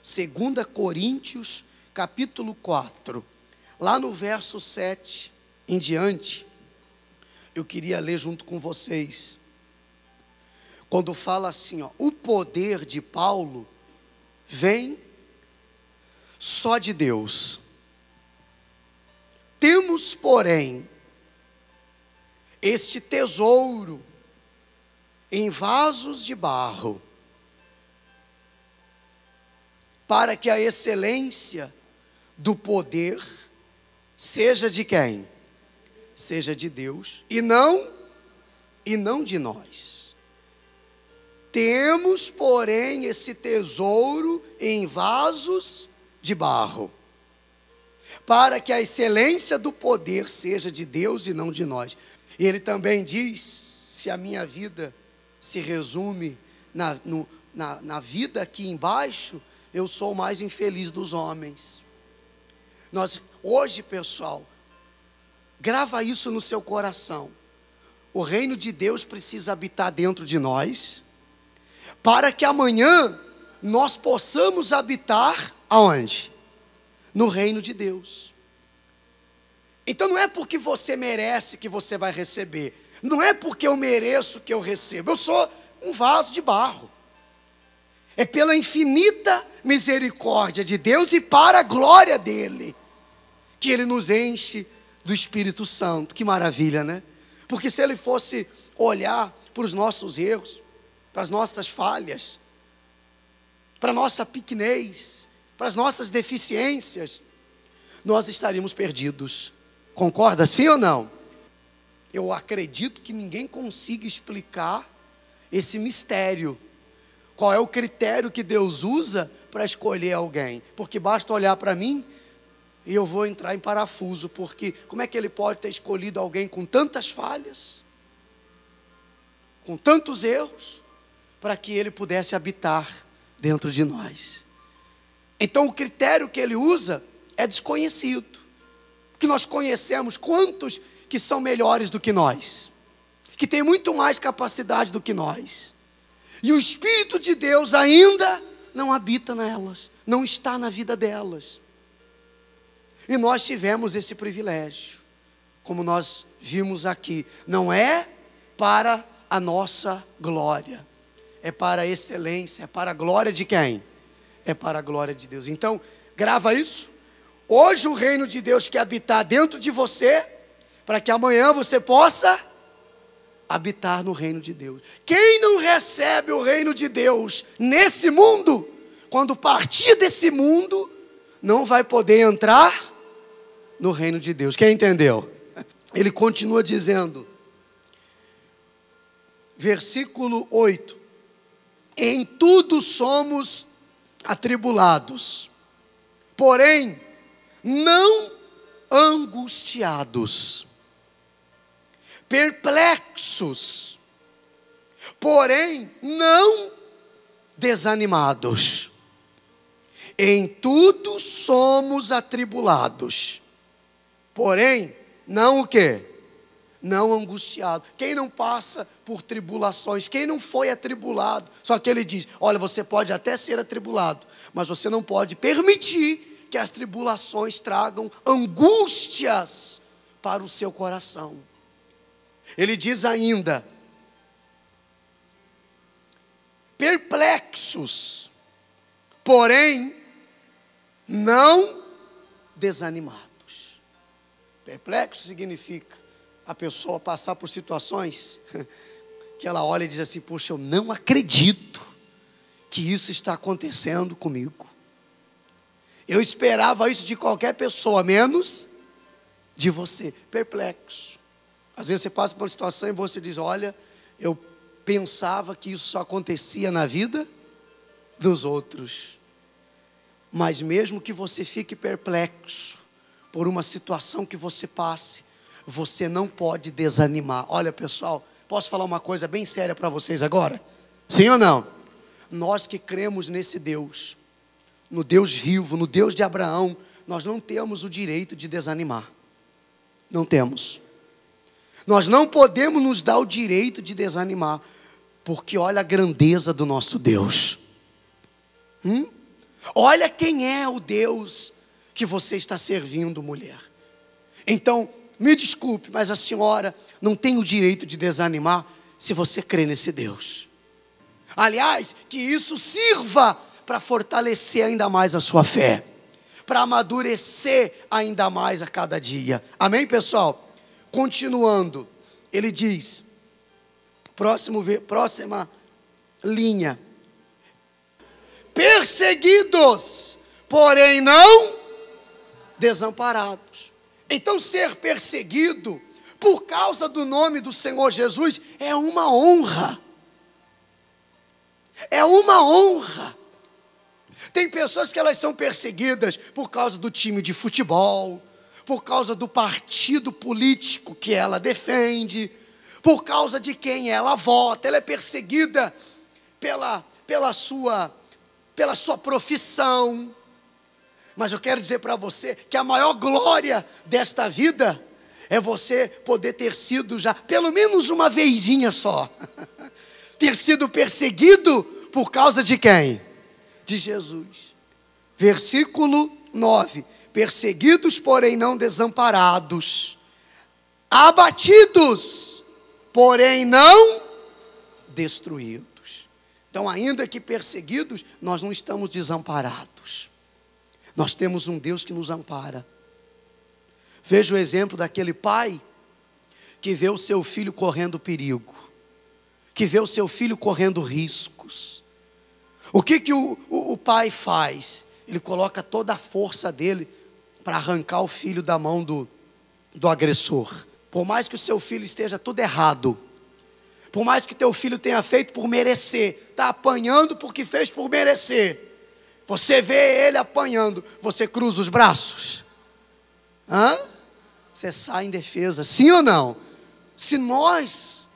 2 Coríntios, capítulo 4. Lá no verso 7 em diante, eu queria ler junto com vocês. Quando fala assim, o poder de Paulo vem só de Deus. Temos, porém, este tesouro em vasos de barro, para que a excelência do poder seja de quem? Seja de Deus, e não de nós. Temos, porém, esse tesouro em vasos de barro, para que a excelência do poder seja de Deus e não de nós. E ele também diz, se a minha vida se resume na vida aqui embaixo, eu sou o mais infeliz dos homens. Hoje, pessoal, grava isso no seu coração. O reino de Deus precisa habitar dentro de nós, para que amanhã nós possamos habitar aonde? No reino de Deus. Então não é porque você merece que você vai receber. Não é porque eu mereço que eu recebo. Eu sou um vaso de barro. É pela infinita misericórdia de Deus e para a glória dEle, que Ele nos enche do Espírito Santo. Que maravilha, né? Porque se Ele fosse olhar para os nossos erros, para as nossas falhas, para a nossa pequenez, para as nossas deficiências, nós estaríamos perdidos. Concorda, sim ou não? Eu acredito que ninguém consiga explicar esse mistério. Qual é o critério que Deus usa para escolher alguém? Porque basta olhar para mim e eu vou entrar em parafuso. Porque como é que Ele pode ter escolhido alguém com tantas falhas, com tantos erros, para que Ele pudesse habitar dentro de nós? Então o critério que Ele usa é desconhecido. Que nós conhecemos quantos que são melhores do que nós, que têm muito mais capacidade do que nós, e o Espírito de Deus ainda não habita nelas, não está na vida delas. E nós tivemos esse privilégio, como nós vimos aqui. Não é para a nossa glória, é para a excelência, é para a glória de quem? É para a glória de Deus. Então, grava isso. Hoje o reino de Deus quer habitar dentro de você, para que amanhã você possa habitar no reino de Deus. Quem não recebe o reino de Deus nesse mundo, quando partir desse mundo, não vai poder entrar no reino de Deus. Quem entendeu? Ele continua dizendo, versículo 8: em tudo somos atribulados, porém não angustiados, perplexos, porém não desanimados. Em tudo somos atribulados, porém não o quê? Não angustiado. Quem não passa por tribulações, quem não foi atribulado? Só que ele diz, olha, você pode até ser atribulado, mas você não pode permitir que as tribulações tragam angústias para o seu coração. Ele diz ainda, perplexos, porém não desanimados. Perplexo significa a pessoa passar por situações que ela olha e diz assim, poxa, eu não acredito que isso está acontecendo comigo. Eu esperava isso de qualquer pessoa, menos de você. Perplexo. Às vezes você passa por uma situação e você diz, olha, eu pensava que isso só acontecia na vida dos outros. Mas mesmo que você fique perplexo por uma situação que você passe, você não pode desanimar. Olha, pessoal, posso falar uma coisa bem séria para vocês agora? Sim ou não? Nós que cremos nesse Deus, no Deus vivo, no Deus de Abraão, nós não temos o direito de desanimar. Não temos. Nós não podemos nos dar o direito de desanimar, porque olha a grandeza do nosso Deus. Olha quem é o Deus que você está servindo, mulher. Então, me desculpe, mas a senhora não tem o direito de desanimar se você crê nesse Deus. Aliás, que isso sirva para fortalecer ainda mais a sua fé, para amadurecer ainda mais a cada dia. Amém, pessoal? Continuando, ele diz, próxima linha: perseguidos, porém não desamparados. Então, ser perseguido por causa do nome do Senhor Jesus é uma honra. É uma honra. Tem pessoas que elas são perseguidas por causa do time de futebol, por causa do partido político que ela defende, por causa de quem ela vota. Ela é perseguida pela sua profissão. Mas eu quero dizer para você que a maior glória desta vida é você poder ter sido já, pelo menos uma vezinha só, ter sido perseguido por causa de quem? De Jesus. Versículo 9: perseguidos, porém não desamparados, abatidos, porém não destruídos. Então, ainda que perseguidos, nós não estamos desamparados. Nós temos um Deus que nos ampara. Veja o exemplo daquele pai que vê o seu filho correndo perigo, que vê o seu filho correndo riscos. O que o pai faz? Ele coloca toda a força dele para arrancar o filho da mão do agressor. Por mais que o seu filho esteja tudo errado, por mais que o teu filho tenha feito por merecer, está apanhando porque fez por merecer, você vê ele apanhando, você cruza os braços? Você sai em defesa, sim ou não? Se nós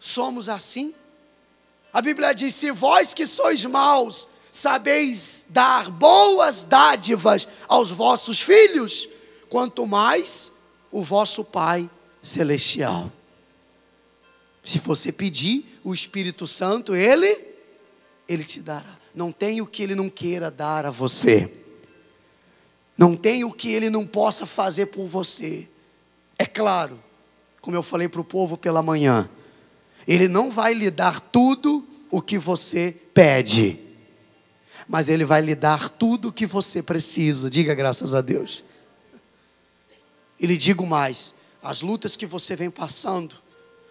somos assim, a Bíblia diz: se vós que sois maus, sabeis dar boas dádivas aos vossos filhos, quanto mais o vosso Pai Celestial. Se você pedir o Espírito Santo, Ele te dará. Não tem o que Ele não queira dar a você. Não tem o que Ele não possa fazer por você. É claro, como eu falei para o povo pela manhã, Ele não vai lhe dar tudo o que você pede, mas Ele vai lhe dar tudo o que você precisa. Diga graças a Deus. E lhe digo mais: as lutas que você vem passando,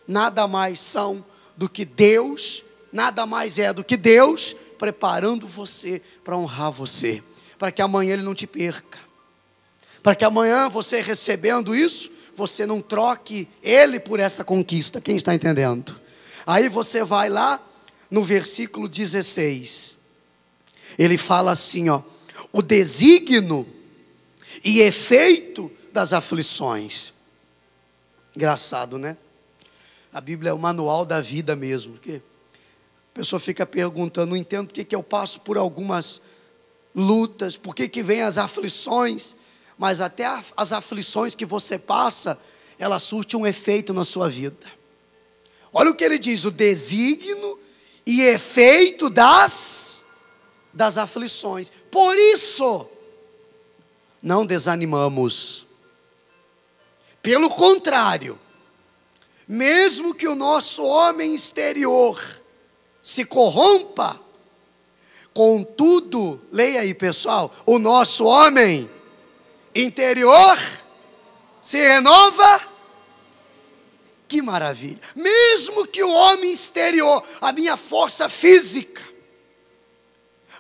nada mais são do que Deus, nada mais é do que Deus preparando você para honrar você, para que amanhã Ele não te perca, para que amanhã você recebendo isso, você não troque Ele por essa conquista. Quem está entendendo? Aí você vai lá no versículo 16, ele fala assim, o desígnio e efeito das aflições. Engraçado, né? A Bíblia é o manual da vida mesmo, porque a pessoa fica perguntando: não entendo por que eu passo por algumas lutas, por que vem as aflições, mas até as aflições que você passa, ela surte um efeito na sua vida. Olha o que ele diz: o desígnio e efeito das aflições. Por isso, não desanimamos. Pelo contrário, mesmo que o nosso homem exterior se corrompa, contudo, leia aí pessoal, o nosso homem interior se renova. Que maravilha! Mesmo que o homem exterior, a minha força física,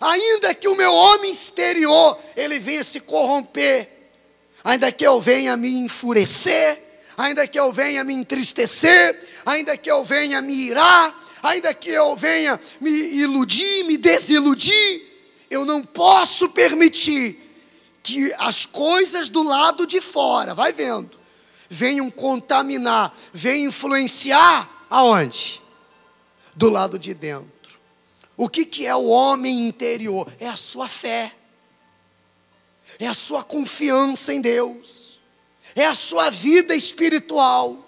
ainda que o meu homem exterior, ele venha se corromper, ainda que eu venha me enfurecer, ainda que eu venha me entristecer, ainda que eu venha me irar, ainda que eu venha me iludir, me desiludir, eu não posso permitir que as coisas do lado de fora, vai vendo, venham contaminar, venham influenciar aonde? Do lado de dentro. O que é o homem interior? É a sua fé, é a sua confiança em Deus, é a sua vida espiritual.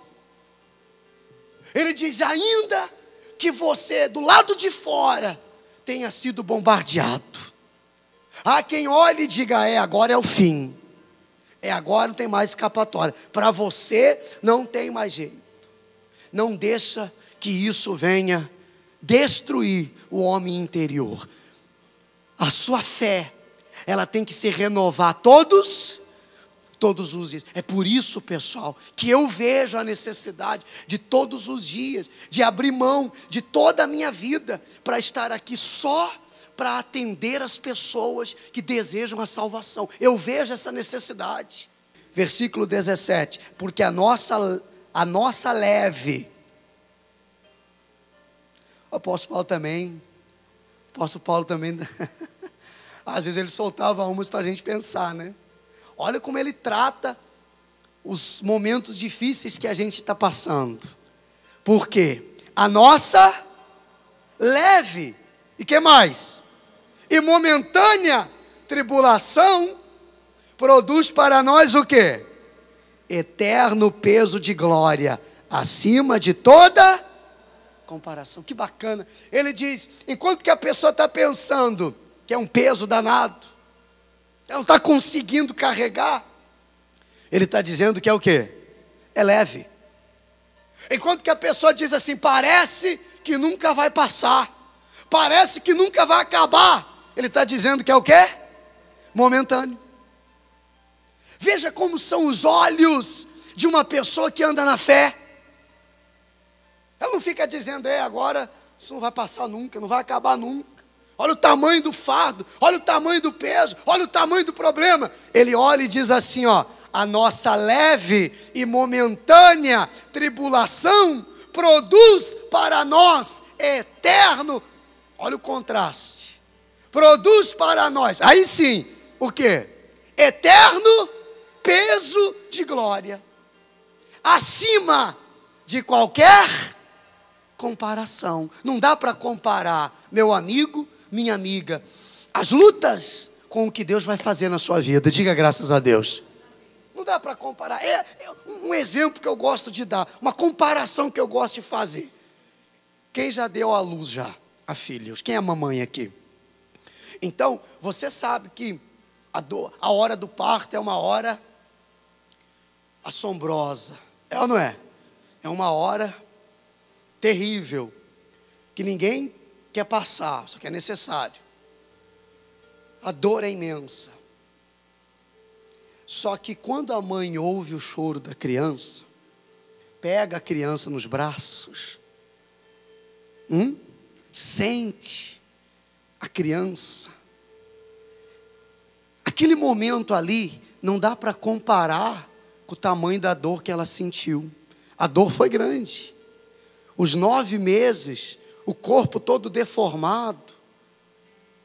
Ele diz: ainda que você do lado de fora tenha sido bombardeado, Há quem olhe e diga, agora é o fim. Agora não tem mais escapatória. Para você não tem mais jeito. Não deixa que isso venha destruir o homem interior. A sua fé, ela tem que se renovar todos os dias. É por isso, pessoal, que eu vejo a necessidade de todos os dias, de abrir mão de toda a minha vida, para estar aqui só para atender as pessoas que desejam a salvação. Eu vejo essa necessidade. Versículo 17, porque a nossa leve, o apóstolo Paulo também, às vezes ele soltava umas para a gente pensar, né? Olha como ele trata os momentos difíceis que a gente está passando. Por quê? A nossa leve, e que mais? E momentânea tribulação produz para nós o quê? Eterno peso de glória, acima de toda comparação. Que bacana. Ele diz, enquanto que a pessoa está pensando que é um peso danado, ela não está conseguindo carregar, ele está dizendo que é o quê? É leve. Enquanto que a pessoa diz assim, parece que nunca vai passar, parece que nunca vai acabar, ele está dizendo que é o quê? Momentâneo. Veja como são os olhos de uma pessoa que anda na fé. Ela não fica dizendo, agora isso não vai passar nunca, não vai acabar nunca. Olha o tamanho do fardo, olha o tamanho do peso, olha o tamanho do problema. Ele olha e diz assim, a nossa leve e momentânea tribulação produz para nós eterno, olha o contraste, produz para nós, aí sim, o quê? Eterno peso de glória, acima de qualquer comparação. Não dá para comparar, meu amigo, minha amiga, as lutas com o que Deus vai fazer na sua vida. Diga graças a Deus. Não dá para comparar. É um exemplo que eu gosto de dar, uma comparação que eu gosto de fazer. Quem já deu à luz já a filhos? Quem é a mamãe aqui? Então, você sabe que a hora do parto é uma hora assombrosa. É ou não é? É uma hora terrível, que ninguém quer passar, só que é necessário. A dor é imensa. Só que quando a mãe ouve o choro da criança, pega a criança nos braços, sente a criança, aquele momento ali, não dá para comparar com o tamanho da dor que ela sentiu. A dor foi grande. Os 9 meses, o corpo todo deformado.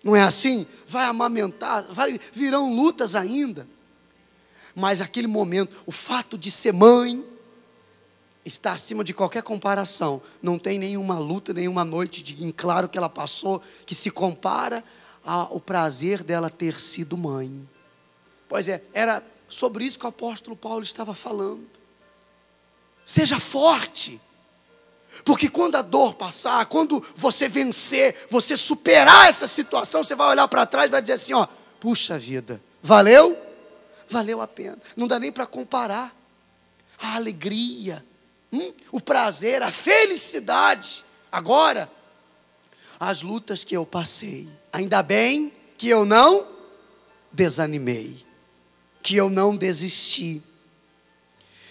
Não é assim? Vai amamentar, virão lutas ainda. Mas aquele momento, o fato de ser mãe, está acima de qualquer comparação. Não tem nenhuma luta, nenhuma noite em claro que ela passou, que se compara ao prazer dela ter sido mãe. Pois é, era sobre isso que o apóstolo Paulo estava falando. Seja forte. Porque quando a dor passar, quando você vencer, você superar essa situação, você vai olhar para trás e vai dizer assim, puxa vida, valeu? Valeu a pena. Não dá nem para comparar. A alegria, o prazer, a felicidade. Agora, as lutas que eu passei, ainda bem que eu não desanimei, que eu não desisti.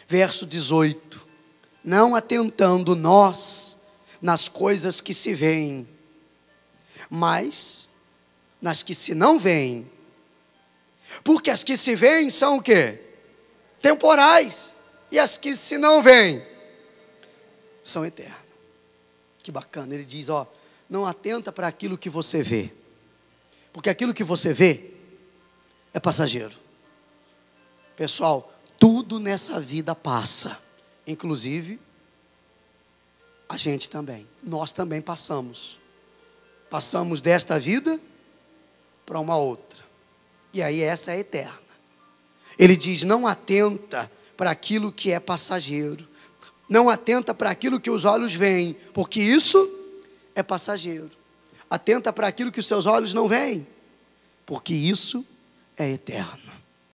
Verso 18. Não atentando nós nas coisas que se veem, mas nas que se não veem. Porque as que se veem são o quê? Temporais. E as que se não veem são eternas. Que bacana, ele diz, não atenta para aquilo que você vê. Porque aquilo que você vê é passageiro. Pessoal, tudo nessa vida passa. Inclusive, a gente também. Nós também passamos. Passamos desta vida para uma outra. E aí essa é eterna. Ele diz, não atenta para aquilo que é passageiro. Não atenta para aquilo que os olhos veem, porque isso é passageiro. Atenta para aquilo que os seus olhos não veem, porque isso é eterno.